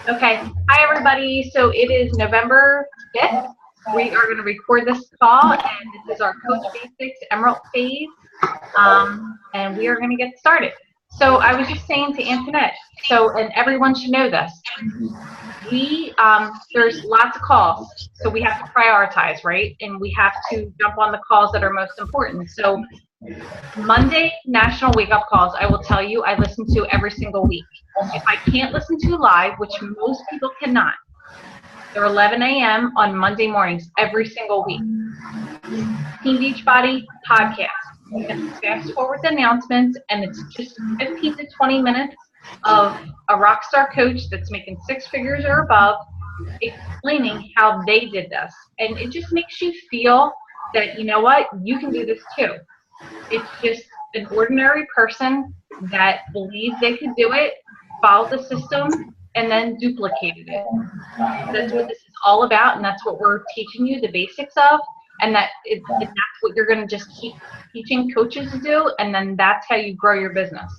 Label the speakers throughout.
Speaker 1: Okay. Hi, everybody. So it is November 5th. We are going to record this call, and this is our Coach Basics Emerald phase, and we are going to get started. So I was just saying to Antoinette, and everyone should know this, there's lots of calls, so we have to prioritize, right? And we have to jump on the calls that are most important. So Monday National Wake Up Calls, I will tell you, I listen to every single week. If I can't listen to live, which most people cannot, they're 11 a.m. on Monday mornings every single week. Team Beachbody podcast. You can fast forward the announcements, and it's just 15 to 20 minutes of a rock star coach that's making six figures or above explaining how they did this. And it just makes you feel that, you know what, you can do this too. It's just an ordinary person that believes they could do it, followed the system, and then duplicated it. That's what this is all about, and that's what we're teaching you the basics of, and that's what you're going to just keep teaching coaches to do, and then that's how you grow your business.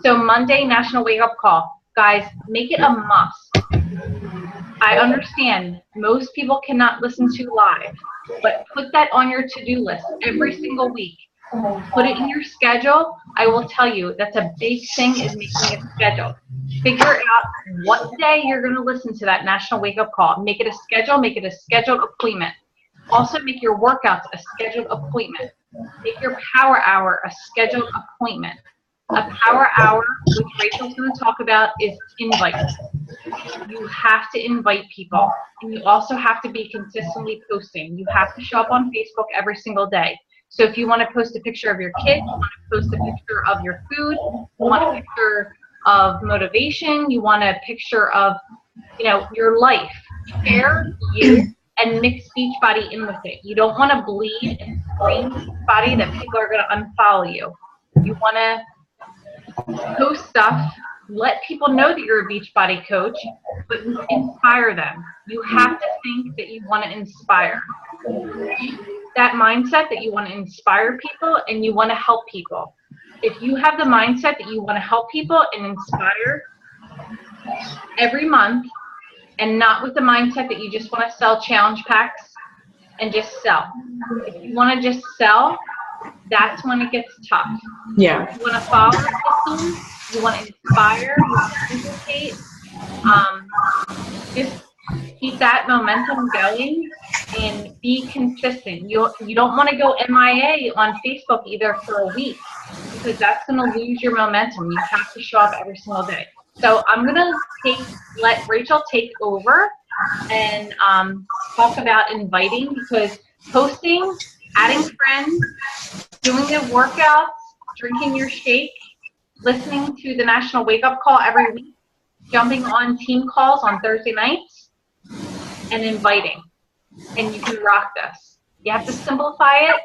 Speaker 1: So Monday, National Wake Up Call. Guys, make it a must. I understand most people cannot listen to live, but put that on your to-do list every single week. Put it in your schedule. I will tell you, that's a big thing, is making a schedule. Figure out what day you're going to listen to that National Wake Up Call. Make it a schedule. Make it a scheduled appointment. Also, make your workouts a scheduled appointment. Make your power hour a scheduled appointment. A power hour, which Rachel's going to talk about, is invite. You have to invite people, and you also have to be consistently posting. You have to show up on Facebook every single day. So if you want to post a picture of your kids, you want to post a picture of your food, you want a picture of motivation, you want a picture of, your life. Share you and mix Beachbody in with it. You don't want to bleed and scream Beachbody that people are going to unfollow you. You want to post stuff, let people know that you're a Beachbody coach, but inspire them. You have to think that you want to inspire. That mindset that you want to inspire people and you want to help people. If you have the mindset that you want to help people and inspire every month, and not with the mindset that you just want to sell challenge packs and just sell. If you want to just sell, that's when it gets tough.
Speaker 2: Yeah.
Speaker 1: You want to follow the system, you want to inspire, you want to educate, just keep that momentum going and be consistent. You don't want to go MIA on Facebook either for a week, because that's going to lose your momentum. You have to show up every single day. So I'm going to let Rachel take over and talk about inviting, because posting, adding friends, doing the workouts, drinking your shake, listening to the National Wake Up Call every week, jumping on team calls on Thursday nights, and inviting. And you can rock this. You have to simplify it.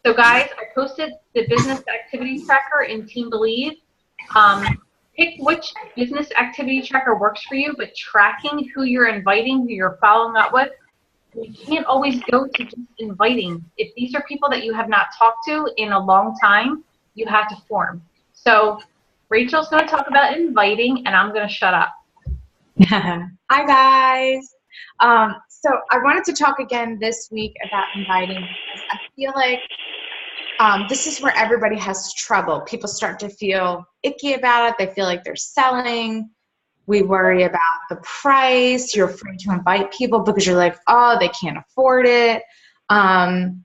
Speaker 1: So guys, I posted the business activity tracker in Team Believe. Pick which business activity tracker works for you, but tracking who you're inviting, who you're following up with. You can't always go to just inviting. If these are people that you have not talked to in a long time, you have to form. So Rachel's going to talk about inviting, and I'm going to shut up.
Speaker 2: Hi, guys. So I wanted to talk again this week about inviting, because I feel like this is where everybody has trouble. People start to feel icky about it. They feel like they're selling. We worry about the price. You're afraid to invite people because you're like, oh, they can't afford it. And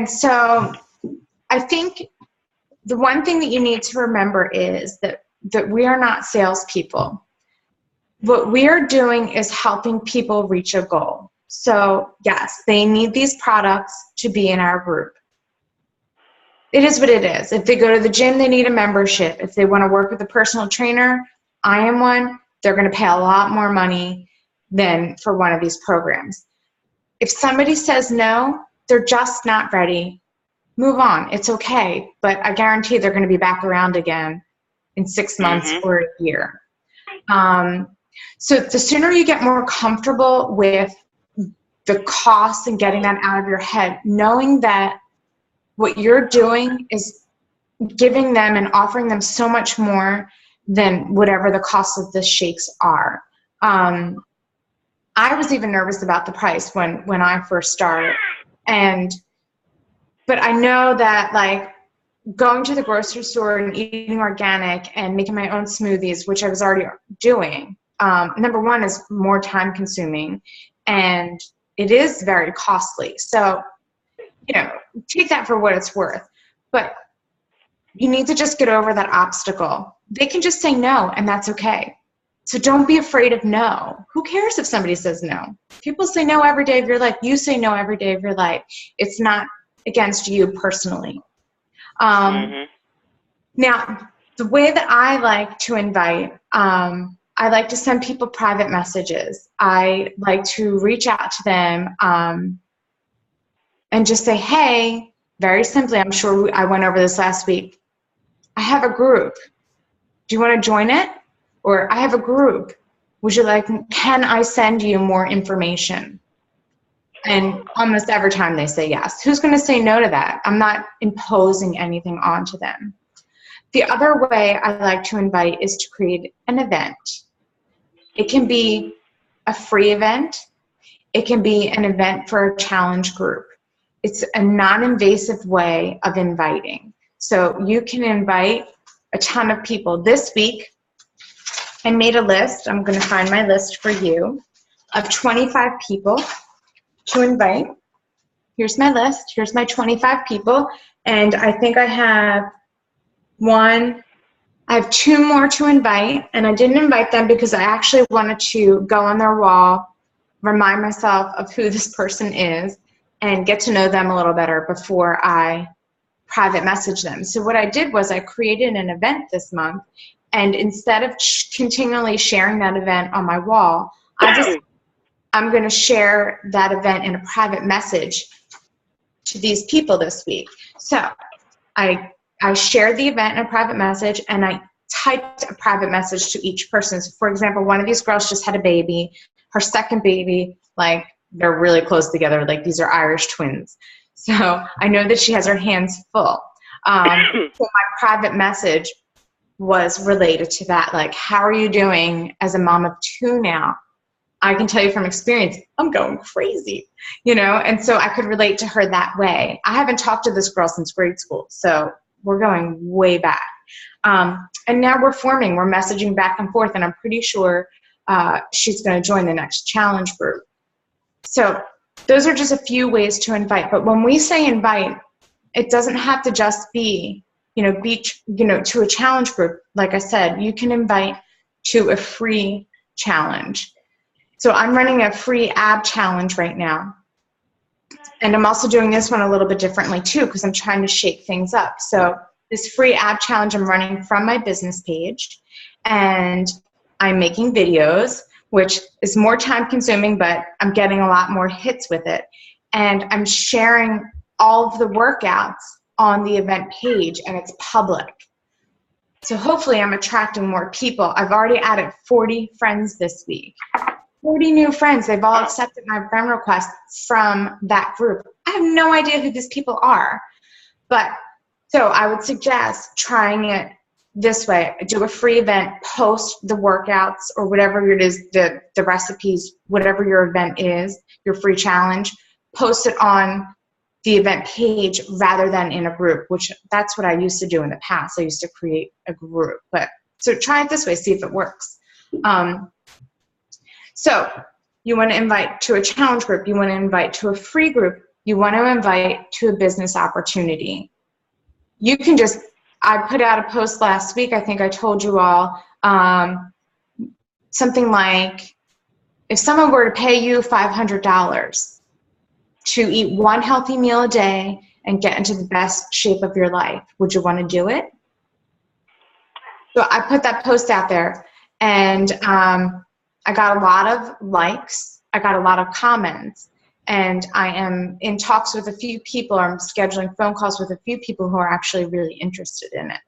Speaker 2: so I think the one thing that you need to remember is that we are not salespeople. What we are doing is helping people reach a goal. So yes, they need these products to be in our group. It is what it is. If they go to the gym, they need a membership. If they want to work with a personal trainer, I am one, they're going to pay a lot more money than for one of these programs. If somebody says no, they're just not ready. Move on. It's okay. But I guarantee they're going to be back around again in 6 months or a year. So the sooner you get more comfortable with the cost and getting that out of your head, knowing that what you're doing is giving them and offering them so much more than whatever the cost of the shakes are. I was even nervous about the price when I first started. But I know that like going to the grocery store and eating organic and making my own smoothies, which I was already doing, number one is more time consuming and it is very costly. So, take that for what it's worth. But you need to just get over that obstacle. They can just say no, and that's okay. So don't be afraid of no. Who cares if somebody says no? People say no every day of your life. You say no every day of your life. It's not against you personally. Now, the way that I like to invite, I like to send people private messages. I like to reach out to them and just say, hey, very simply, I'm sure I went over this last week, I have a group. Do you want to join it? Or I have a group. Can I send you more information? And almost every time they say yes. Who's going to say no to that? I'm not imposing anything onto them. The other way I like to invite is to create an event. It can be a free event. It can be an event for a challenge group. It's a non-invasive way of inviting. So you can invite a ton of people. This week, I made a list. I'm going to find my list for you of 25 people to invite. Here's my list. Here's my 25 people. And I think I have two more to invite. And I didn't invite them because I actually wanted to go on their wall, remind myself of who this person is, and get to know them a little better before I private message them. So what I did was I created an event this month. And instead of continually sharing that event on my wall, I'm going to share that event in a private message to these people this week. So I shared the event in a private message, and I typed a private message to each person. So for example, one of these girls just had a baby. Her second baby, like, they're really close together. Like, these are Irish twins. So I know that she has her hands full. So my private message was related to that. Like, how are you doing as a mom of two now? I can tell you from experience, I'm going crazy, and so I could relate to her that way. I haven't talked to this girl since grade school, so we're going way back. And now we're messaging back and forth, and I'm pretty sure she's going to join the next challenge group. So those are just a few ways to invite. But when we say invite, it doesn't have to just be, to a challenge group. Like I said, you can invite to a free challenge. So I'm running a free ab challenge right now. And I'm also doing this one a little bit differently too, because I'm trying to shake things up. So this free ab challenge I'm running from my business page, and I'm making videos, which is more time consuming, but I'm getting a lot more hits with it. And I'm sharing all of the workouts on the event page, and it's public. So hopefully I'm attracting more people. I've already added 40 friends this week. 40 new friends. They've all accepted my friend request from that group. I have no idea who these people are. But so I would suggest trying it this way. Do a free event, post the workouts or whatever it is, the recipes, whatever your event is, your free challenge, post it on the event page rather than in a group, which that's what I used to do in the past. I used to create a group. But so try it this way, see if it works. So you want to invite to a challenge group, you want to invite to a free group, you want to invite to a business opportunity. You can just, I put out a post last week, I think I told you all, something like, if someone were to pay you $500 to eat one healthy meal a day and get into the best shape of your life, would you want to do it? So I put that post out there, and I got a lot of likes, I got a lot of comments, and I am in talks with a few people, or I'm scheduling phone calls with a few people who are actually really interested in it.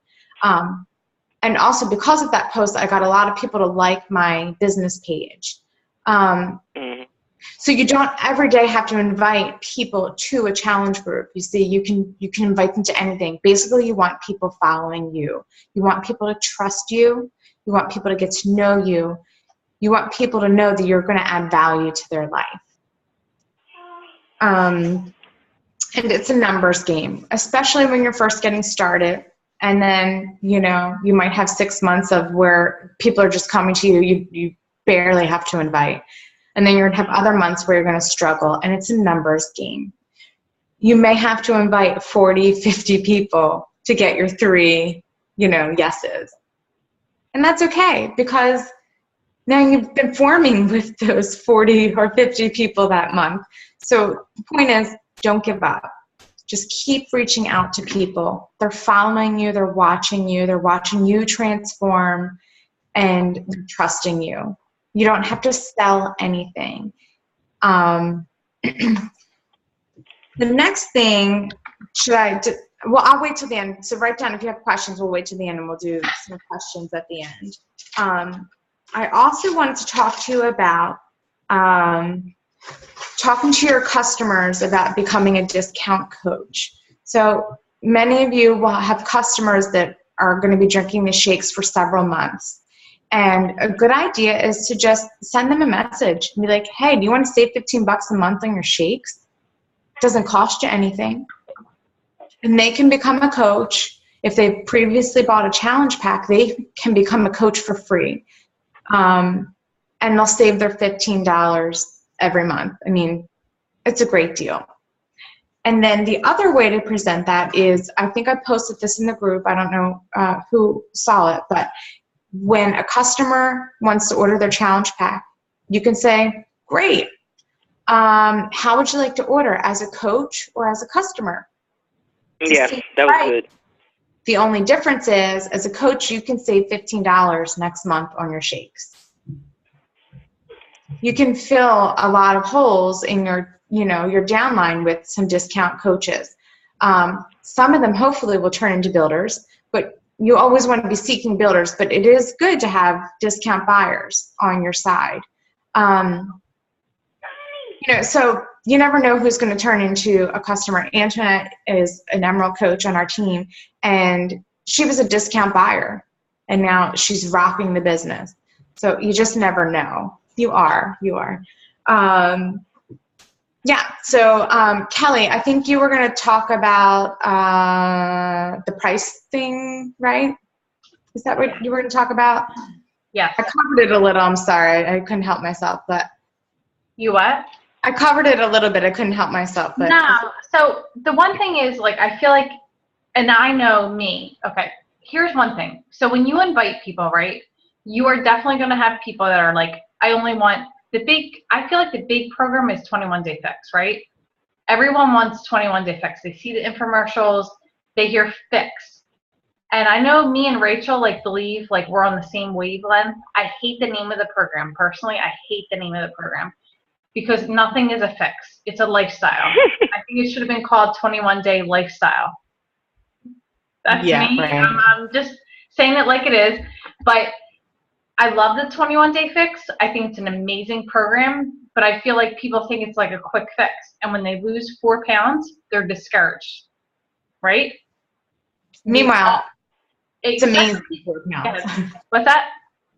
Speaker 2: And also because of that post, I got a lot of people to like my business page. So you don't every day have to invite people to a challenge group. You see, you can invite them to anything. Basically, you want people following you. You want people to trust you. You want people to get to know you. You want people to know that you're going to add value to their life. And it's a numbers game, especially when you're first getting started. And then, you know, you might have 6 months of where people are just coming to you. You barely have to invite. And then you're going to have other months where you're going to struggle. And it's a numbers game. You may have to invite 40, 50 people to get your 3, you know, yeses. And that's okay, because now you've been forming with those 40 or 50 people that month. So the point is, don't give up. Just keep reaching out to people. They're following you. They're watching you transform, and they're trusting you. You don't have to sell anything. The next thing, well, I'll wait till the end. So write down, if you have questions, we'll wait till the end and we'll do some questions at the end. I also wanted to talk to you about talking to your customers about becoming a discount coach. So many of you will have customers that are going to be drinking the shakes for several months. And a good idea is to just send them a message and be like, hey, do you want to save $15 a month on your shakes? It doesn't cost you anything. And they can become a coach. If they've previously bought a challenge pack, they can become a coach for free. And they'll save their $15 every month. I mean, it's a great deal. And then the other way to present that is, I think I posted this in the group. I don't know who saw it, but when a customer wants to order their challenge pack, you can say, great. How would you like to order, as a coach or as a customer?
Speaker 3: Yes, that was good.
Speaker 2: The only difference is, as a coach, you can save $15 next month on your shakes. You can fill a lot of holes in your, you know, your downline with some discount coaches. Some of them hopefully will turn into builders, but you always want to be seeking builders, but it is good to have discount buyers on your side. You know, so you never know who's going to turn into a customer. Antoinette is an Emerald coach on our team, and she was a discount buyer, and now she's rocking the business. So you just never know. You are. Yeah, so Kelly, I think you were going to talk about the price thing, right? Is that what you were going to talk about?
Speaker 1: Yes.
Speaker 2: I covered it a little. I'm sorry. I couldn't help myself. But
Speaker 1: You what?
Speaker 2: I covered it a little bit. I couldn't help myself. But
Speaker 1: No. So the one thing is, like, I feel like, and I know me, okay, here's one thing. So when you invite people, right, you are definitely going to have people that are like, I only want I feel like the big program is 21 Day Fix, right? Everyone wants 21 Day Fix. They see the infomercials, they hear fix. And I know me and Rachel, like, believe, like, we're on the same wavelength. I hate the name of the program. Personally, I hate the name of the program because nothing is a fix. It's a lifestyle. I think it should have been called 21 Day Lifestyle. That's me.
Speaker 2: Right.
Speaker 1: I'm just saying it like it is. But I love the 21 Day Fix. I think it's an amazing program, but I feel like people think it's like a quick fix. And when they lose 4 pounds, they're discouraged, right?
Speaker 2: Meanwhile, it's
Speaker 1: Exactly.
Speaker 2: amazing. 4 pounds.
Speaker 1: What's that?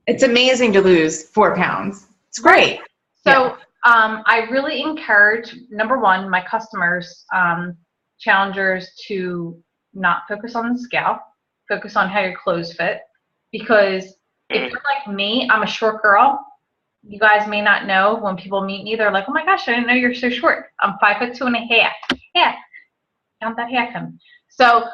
Speaker 2: It's amazing to lose 4 pounds. It's great.
Speaker 1: So I really encourage, number one, my customers, challengers, to not focus on the scale, focus on how your clothes fit, because if you're like me, I'm a short girl. You guys may not know, when people meet me, they're like, oh my gosh, I didn't know you're so short. I'm 5'2.5". Yeah, count that half in. So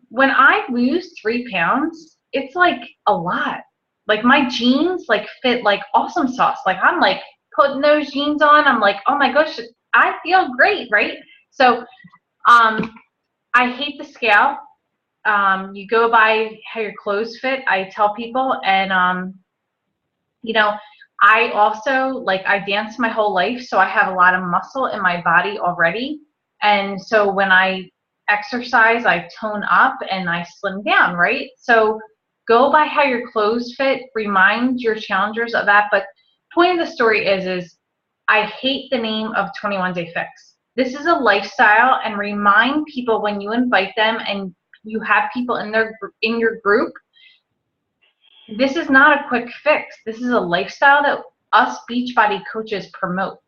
Speaker 1: when I lose 3 pounds, it's like a lot. Like, my jeans like fit like awesome sauce. Like, I'm like putting those jeans on. I'm like, oh my gosh, I feel great, right? So I hate the scale. You go by how your clothes fit, I tell people. And you know, I also, like, I danced my whole life, so I have a lot of muscle in my body already. And so when I exercise, I tone up and I slim down, right? So go by how your clothes fit. Remind your challengers of that. But point of the story is I hate the name of 21 Day Fix. This is a lifestyle, and remind people when you invite them and you have people in your group, this is not a quick fix. This is a lifestyle that us Beachbody coaches promote.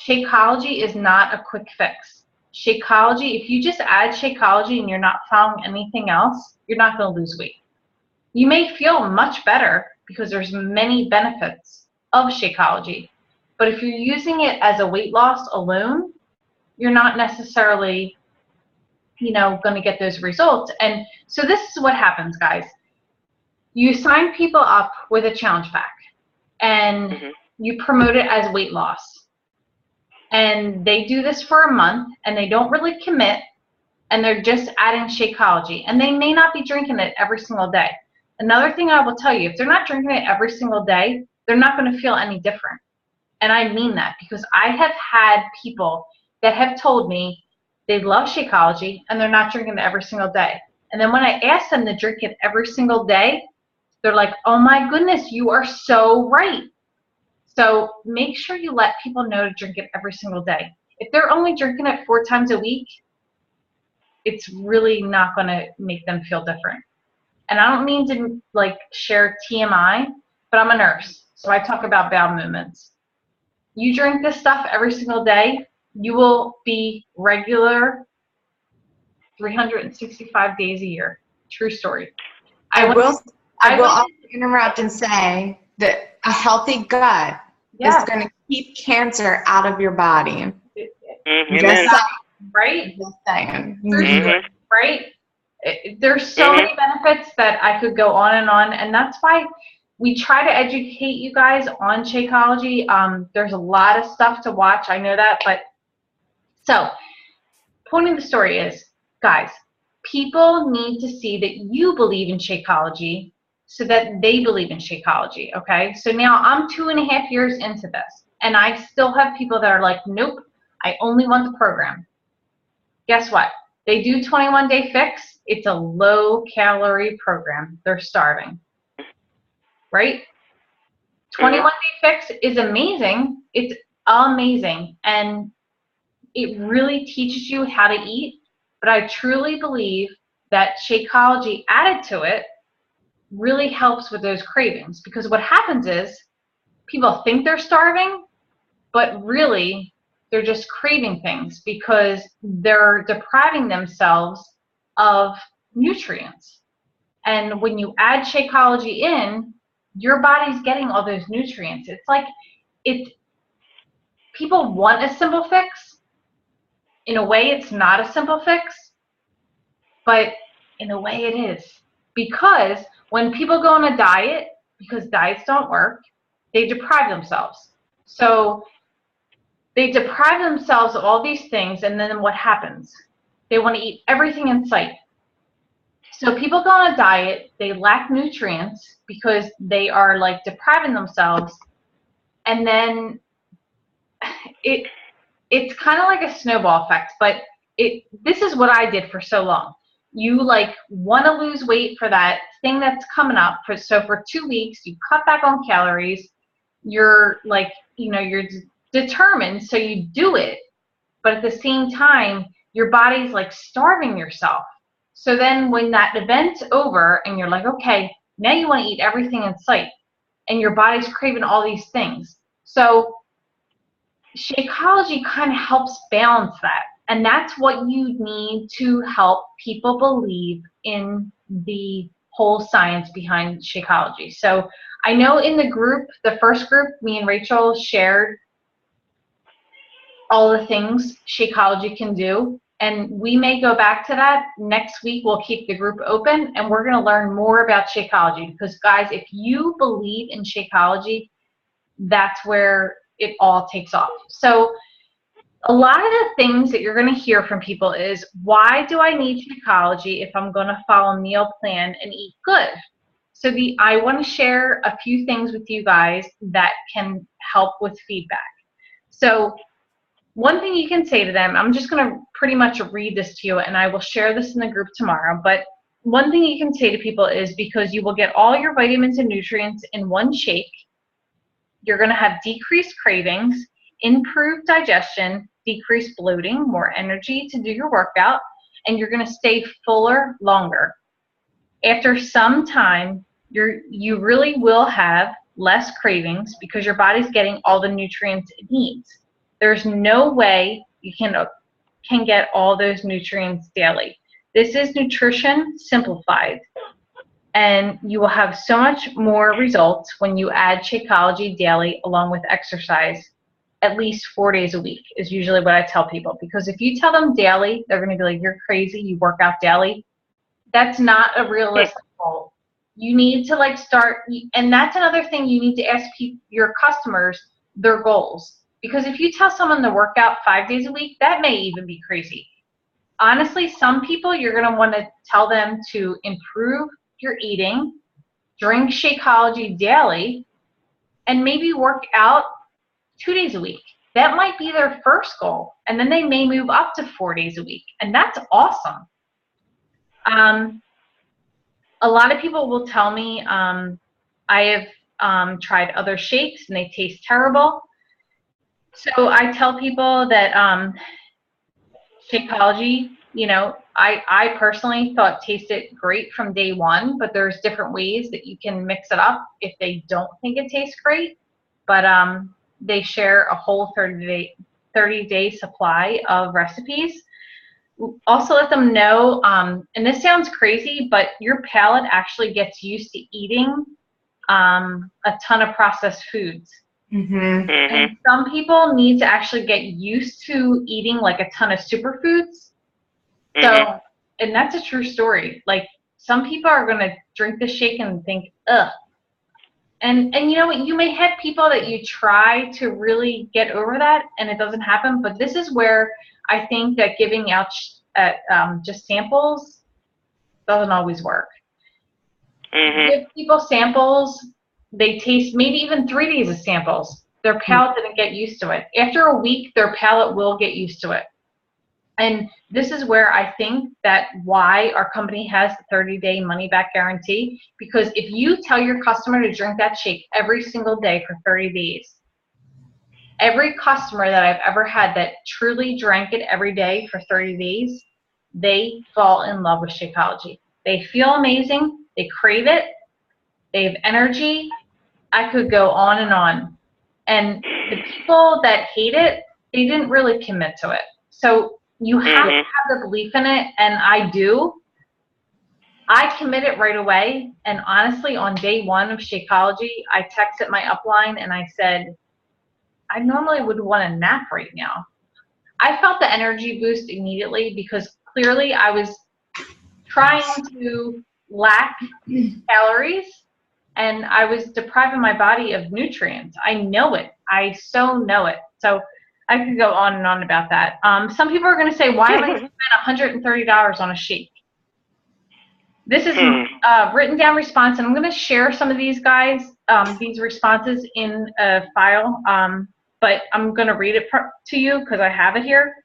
Speaker 1: Shakeology is not a quick fix. Shakeology, if you just add Shakeology and you're not following anything else, you're not going to lose weight. You may feel much better because there's many benefits of Shakeology, but if you're using it as a weight loss alone, you're not necessarily, going to get those results. And so this is what happens, guys. You sign people up with a challenge pack and you promote it as weight loss. And they do this for a month and they don't really commit and they're just adding Shakeology. And they may not be drinking it every single day. Another thing I will tell you, if they're not drinking it every single day, they're not going to feel any different. And I mean that because I have had people that have told me they love Shakeology and they're not drinking it every single day. And then when I ask them to drink it every single day, they're like, oh my goodness, you are so right. So make sure you let people know to drink it every single day. If they're only drinking it 4 times a week, it's really not going to make them feel different. And I don't mean to share TMI, but I'm a nurse, so I talk about bowel movements. You drink this stuff every single day, you will be regular 365 days a year. True story.
Speaker 2: I will also interrupt and say that a healthy gut is going to keep cancer out of your body.
Speaker 1: Right?
Speaker 2: Just saying.
Speaker 1: Right? There's so many benefits that I could go on, and that's why we try to educate you guys on Shakeology. There's a lot of stuff to watch, I know that, but so point of the story is, guys, people need to see that you believe in Shakeology so that they believe in Shakeology, okay? So now I'm 2.5 years into this, and I still have people that are like, nope, I only want the program. Guess what? They do 21-day fix. It's a low-calorie program. They're starving, right? 21-day fix is amazing. It's amazing, and it really teaches you how to eat, but I truly believe that Shakeology added to it really helps with those cravings, because what happens is people think they're starving, but really they're just craving things because they're depriving themselves of nutrients. And when you add Shakeology in, your body's getting all those nutrients. People want a simple fix. In a way, it's not a simple fix, but in a way it is. Because when people go on a diet, because diets don't work, they deprive themselves. So they deprive themselves of all these things, and then what happens? They want to eat everything in sight. So people go on a diet, they lack nutrients because they are depriving themselves, and then it's kind of like a snowball effect, but this is what I did for so long. You want to lose weight for that thing that's coming up. So for 2 weeks, you cut back on calories. You're you're determined, so you do it. But at the same time, your body's starving yourself. So then when that event's over and you're like, okay, now you want to eat everything in sight, and your body's craving all these things. So Shakeology kind of helps balance that. And that's what you need to help people believe in the whole science behind Shakeology. So I know in the group, the first group, me and Rachel shared all the things Shakeology can do. And we may go back to that. Next week, we'll keep the group open, and we're going to learn more about Shakeology. Because, guys, if you believe in Shakeology, that's where it all takes off. So a lot of the things that you're going to hear from people is, why do I need Shakeology if I'm going to follow a meal plan and eat good? So I want to share a few things with you guys that can help with feedback. So one thing you can say to them, I'm just going to pretty much read this to you, and I will share this in the group tomorrow, but one thing you can say to people is, because you will get all your vitamins and nutrients in one shake, you're going to have decreased cravings, improved digestion, decreased bloating, more energy to do your workout, and you're going to stay fuller longer. After some time, you really will have less cravings because your body's getting all the nutrients it needs. There's no way you can get all those nutrients daily. This is nutrition simplified, and you will have so much more results when you add Shakeology daily along with exercise. At least 4 days a week is usually what I tell people, because if you tell them daily, they're going to be like, you're crazy, you work out daily. That's not a realistic goal. You need to like start, and that's another thing you need to ask your customers their goals. Because if you tell someone to work out 5 days a week, that may even be crazy. Honestly, some people you're going to want to tell them to improve your eating, drink Shakeology daily, and maybe work out 2 days a week. That might be their first goal, and then they may move up to 4 days a week, and that's awesome. A lot of people will tell me I have tried other shakes and they taste terrible. So I tell people that Shakeology, you know, I personally thought tasted great from day one, but there's different ways that you can mix it up if they don't think it tastes great. But they share a whole 30-day supply of recipes. Also let them know, and this sounds crazy, but your palate actually gets used to eating a ton of processed foods.
Speaker 2: Mm-hmm.
Speaker 1: And some people need to actually get used to eating like a ton of superfoods. So, and that's a true story. Like, some people are going to drink the shake and think, ugh. And you know what? You may have people that you try to really get over that and it doesn't happen. But this is where I think that giving out just samples doesn't always work. Give people samples. They taste maybe even 3 days of samples. Their palate didn't get used to it. After a week, their palate will get used to it. And this is where I think that why our company has the 30-day money-back guarantee, because if you tell your customer to drink that shake every single day for 30 days, every customer that I've ever had that truly drank it every day for 30 days, they fall in love with Shakeology. They feel amazing. They crave it. They have energy. I could go on and on. And the people that hate it, they didn't really commit to it. So you have to have the belief in it, and I do. I committed right away, and honestly, on day one of Shakeology, I texted my upline and I said, I normally would want a nap right now. I felt the energy boost immediately because clearly I was trying to lack calories and I was depriving my body of nutrients. I know it. I so know it. So I could go on and on about that. Some people are going to say, why am I spending $130 on a shake? This is a written down response, and I'm going to share some of these guys, these responses in a file, but I'm going to read it to you because I have it here.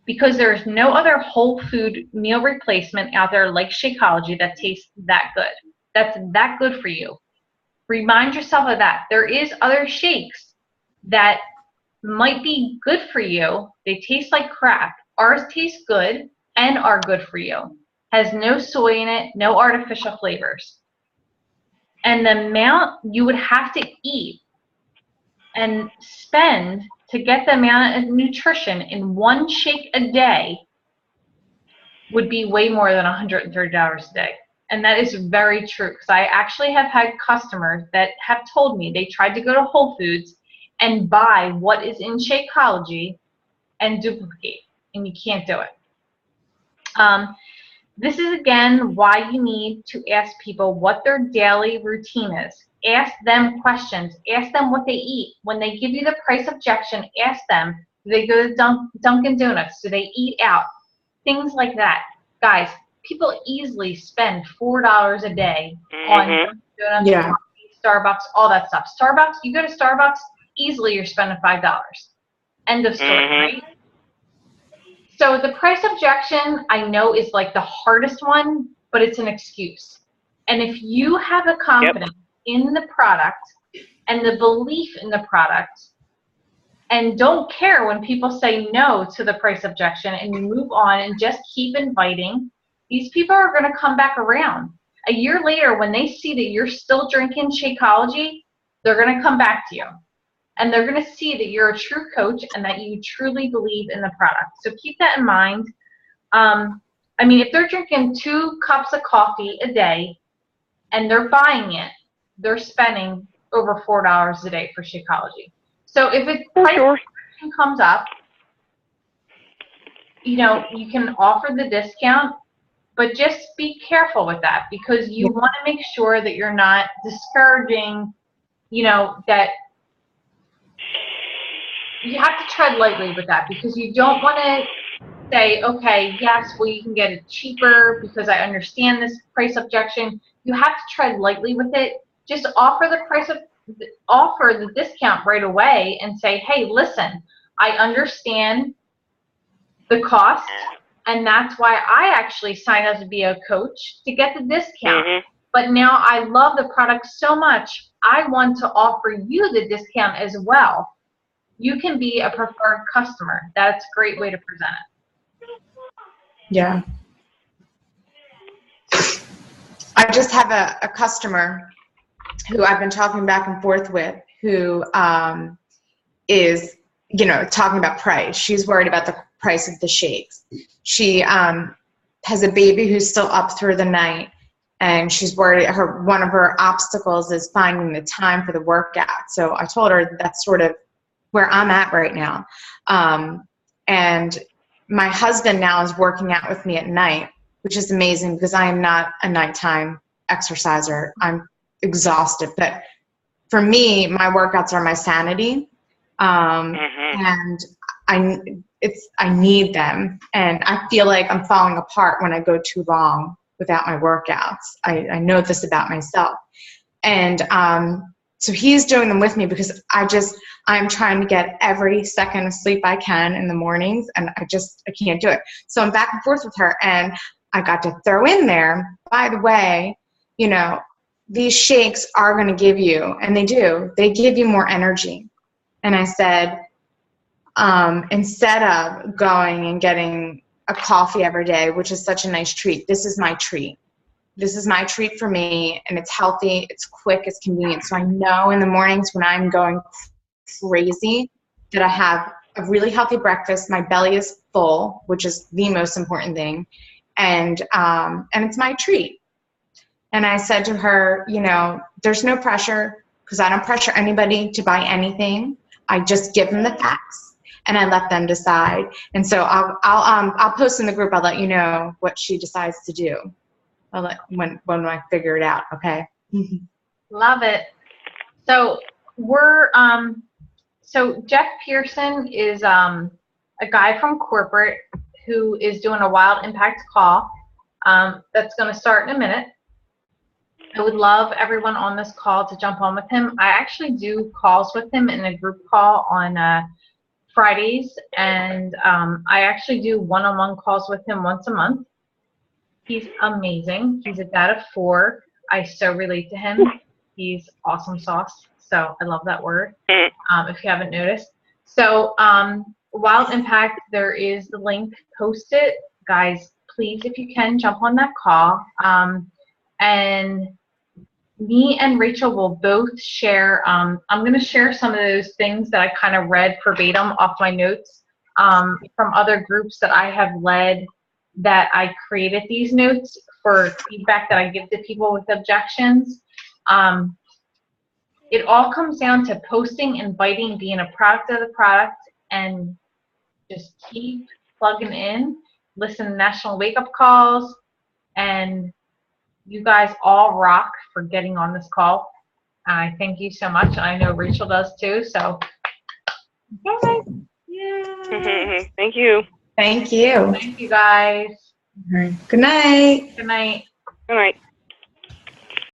Speaker 1: Because there's no other whole food meal replacement out there like Shakeology that tastes that good. That's that good for you. Remind yourself of that. There is other shakes that might be good for you. They taste like crap. Ours taste good and are good for you. Has no soy in it, no artificial flavors. And the amount you would have to eat and spend to get the amount of nutrition in one shake a day would be way more than $130 a day. And that is very true, because I actually have had customers that have told me they tried to go to Whole Foods and buy what is in Shakeology and duplicate, and you can't do it. This is, again, why you need to ask people what their daily routine is. Ask them questions. Ask them what they eat. When they give you the price objection, ask them, do they go to Dunkin' Donuts? Do they eat out? Things like that. Guys, people easily spend $4 a day on Dunkin' Donuts, Starbucks, all that stuff. Starbucks, you go to Starbucks, easily you're spending $5. End of story, right? So the price objection, I know, is like the hardest one, but it's an excuse. And if you have a confidence in the product and the belief in the product and don't care when people say no to the price objection and you move on and just keep inviting, these people are going to come back around. A year later, when they see that you're still drinking Shakeology, they're going to come back to you. And they're going to see that you're a true coach and that you truly believe in the product. So keep that in mind. I mean, if they're drinking 2 cups of coffee a day and they're buying it, they're spending over $4 a day for Shakeology. So if it comes up, you know, you can offer the discount, but just be careful with that because you want to make sure that you're not discouraging, you know, that you have to tread lightly with that because you don't want to say, okay, yes, well, you can get it cheaper because I understand this price objection. You have to tread lightly with it. Just offer the discount right away and say, hey, listen, I understand the cost, and that's why I actually signed up to be a coach to get the discount. But now I love the product so much, I want to offer you the discount as well. You can be a preferred customer. That's a great way to present it.
Speaker 2: Yeah. I just have a customer who I've been talking back and forth with who is, you know, talking about price. She's worried about the price of the shakes. She has a baby who's still up through the night, and she's worried one of her obstacles is finding the time for the workout. So I told her that's sort of where I'm at right now. And my husband now is working out with me at night, which is amazing because I am not a nighttime exerciser. I'm exhausted. But for me, my workouts are my sanity. And I need them. And I feel like I'm falling apart when I go too long without my workouts. I know this about myself. And so he's doing them with me because I'm trying to get every second of sleep I can in the mornings, and I can't do it. So I'm back and forth with her, and I got to throw in there, by the way, you know, these shakes are going to give you, and they give you more energy. And I said, instead of going and getting a coffee every day, which is such a nice treat, this is my treat. This is my treat for me, and it's healthy, it's quick, it's convenient. So I know in the mornings when I'm going crazy that I have a really healthy breakfast, my belly is full, which is the most important thing, and it's my treat. And I said to her, you know, there's no pressure because I don't pressure anybody to buy anything. I just give them the facts and I let them decide. And so I'll post in the group. I'll let you know what she decides to do. I'll let when I figure it out. Okay.
Speaker 1: Love it. So so Jeff Pearson is a guy from corporate who is doing a Wild Impact call that's going to start in a minute. I would love everyone on this call to jump on with him. I actually do calls with him in a group call on Fridays, and I actually do one-on-one calls with him once a month. He's amazing. He's a dad of 4. I so relate to him. He's awesome sauce, so I love that word, if you haven't noticed. So Wild Impact, there is the link posted. Guys, please, if you can, jump on that call. And me and Rachel will both share, I'm going to share some of those things that I kind of read verbatim off my notes from other groups that I have led, that I created these notes for feedback that I give to people with objections. It all comes down to posting, inviting, being a product of the product, and just keep plugging in, listen to National Wake Up Calls, and you guys all rock for getting on this call. I thank you so much. I know Rachel does too. So, okay.
Speaker 2: Yeah.
Speaker 3: Thank you.
Speaker 2: Thank you.
Speaker 1: Thank you guys.
Speaker 2: All right. Good night.
Speaker 1: Good night.
Speaker 3: All right.